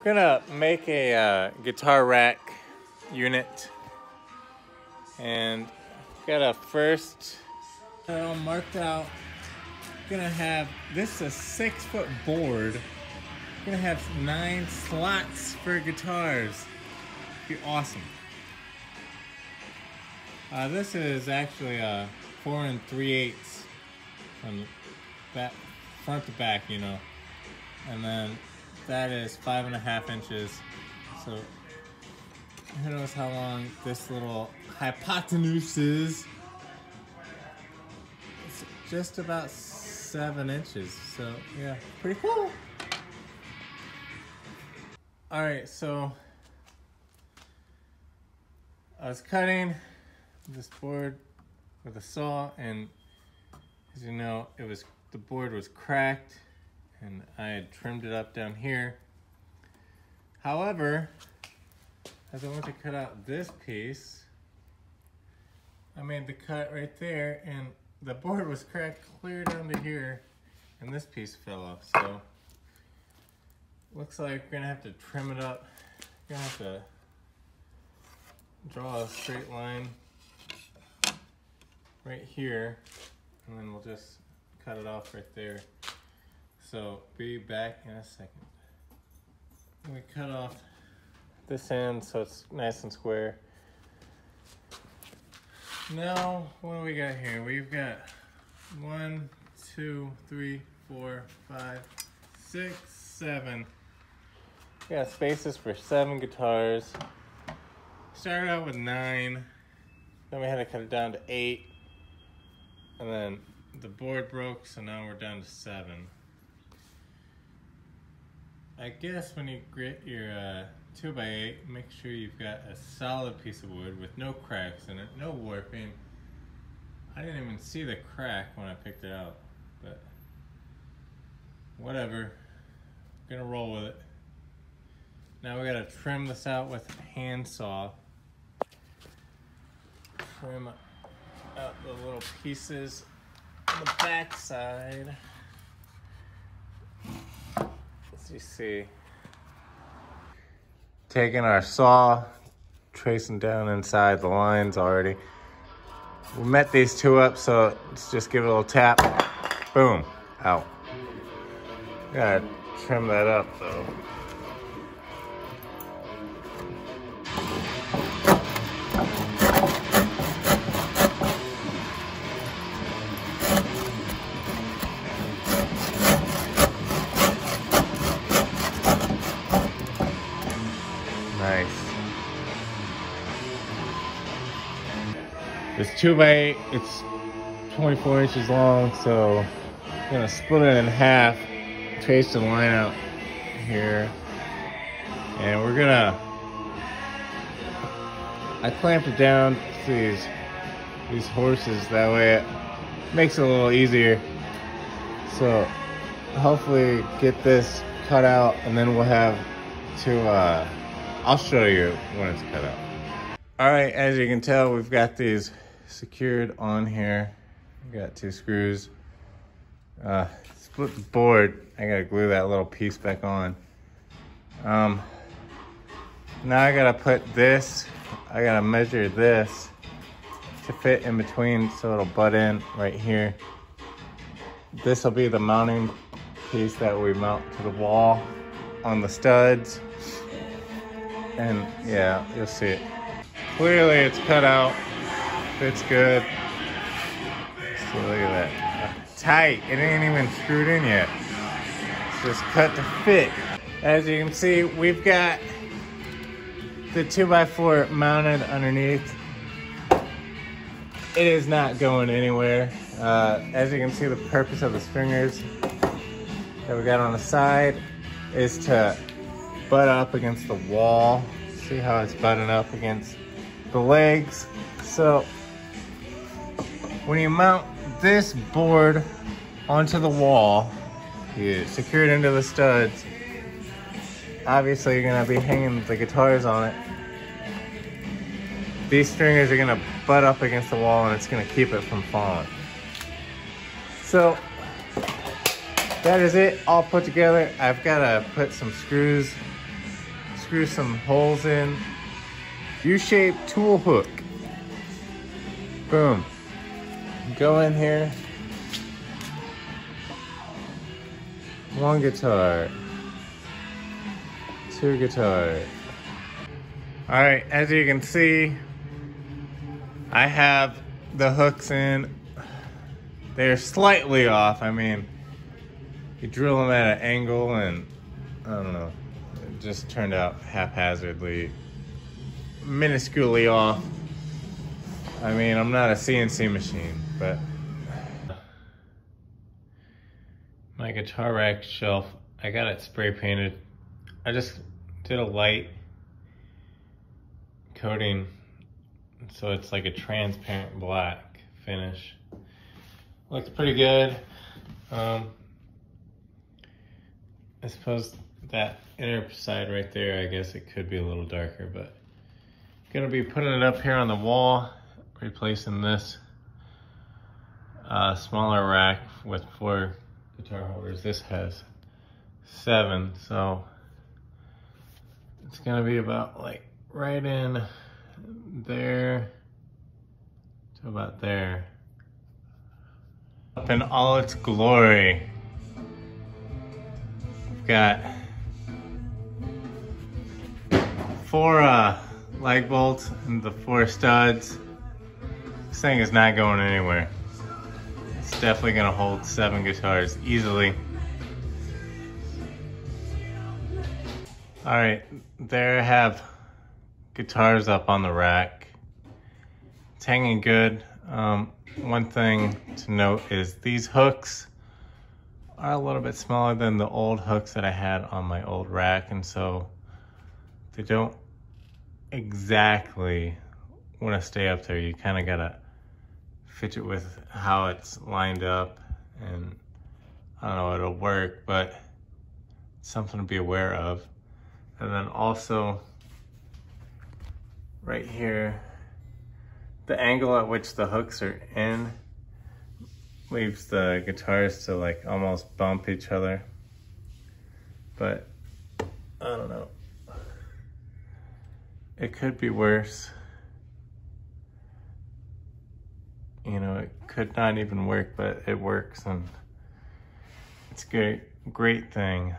Gonna make a guitar rack unit, and got a first all marked out. Gonna have this is a 6-foot board. Gonna have 9 slots for guitars. Be awesome. This is actually a 4 3/8 from back, front to back, you know, and then that is 5.5 inches. So who knows how long this little hypotenuse is? It's just about 7 inches. So yeah, pretty cool. All right, so I was cutting this board with a saw, and as you know, the board was cracked, and I had trimmed it up down here. However, as I went to cut out this piece, I made the cut right there, and the board was cracked clear down to here, and this piece fell off. So looks like we're gonna have to trim it up. We're gonna have to draw a straight line right here, and then we'll just cut it off right there. So be back in a second. We cut off this end so it's nice and square. Now, what do we got here? We've got 1, 2, 3, 4, 5, 6, 7. We got spaces for 7 guitars. Started out with 9, then we had to cut it down to 8, and then the board broke, so now we're down to 7. I guess when you grit your 2x8, make sure you've got a solid piece of wood with no cracks in it, no warping. I didn't even see the crack when I picked it out, but whatever. I'm gonna roll with it. Now we gotta trim this out with a hand saw. Trim out the little pieces on the back side. As you see, taking our saw, tracing down inside the lines already. We met these 2 up, so let's just give it a little tap. Boom, out. Gotta trim that up though. Nice. This 2x8, it's 24 inches long, so I'm gonna split it in half, trace the line out here, and we're gonna, I clamped it down to these horses, that way it makes it a little easier. So hopefully get this cut out, and then we'll have to, I'll show you when it's cut out. All right, as you can tell, we've got these secured on here. We got 2 screws. Split the board. I gotta glue that little piece back on. Now I gotta put this, I gotta measure this to fit in between so it'll butt in right here. This will be the mounting piece that we mount to the wall on the studs. And yeah, you'll see it. Clearly it's cut out, fits good. So look at that, tight. It ain't even screwed in yet. It's just cut to fit. As you can see, we've got the 2x4 mounted underneath. It is not going anywhere. As you can see, the purpose of the stringers that we got on the side is to butt up against the wall. See how it's butting up against the legs? So when you mount this board onto the wall, you secure it into the studs. Obviously you're gonna be hanging the guitars on it. These stringers are gonna butt up against the wall, and it's gonna keep it from falling. So that is it all put together. I've gotta put some screws screw some holes in. U-shaped tool hook. Boom. Go in here. One guitar. Two guitar. All right, as you can see, I have the hooks in. They're slightly off. I mean, you drill them at an angle and I don't know, it just turned out haphazardly, minusculely off. I mean, I'm not a CNC machine, but my guitar rack shelf, I got it spray painted. I just did a light coating, so it's like a transparent black finish. Looks pretty good. I suppose that inner side right there, I guess it could be a little darker, but gonna be putting it up here on the wall, replacing this smaller rack with 4 guitar holders. This has 7, so it's gonna be about like right in there to about there. Up in all its glory. We've got 4 lag bolts and the 4 studs. This thing is not going anywhere. It's definitely gonna hold 7 guitars easily. All right, there I have guitars up on the rack. It's hanging good. One thing to note is these hooks are a little bit smaller than the old hooks that I had on my old rack, and so they don't exactly want to stay up there. You kind of gotta fit it with how it's lined up, and I don't know, it'll work, but it's something to be aware of. And then also right here, the angle at which the hooks are in leaves the guitars to like almost bump each other. But I don't know. It could be worse. You know, it could not even work, but it works, and it's a great thing.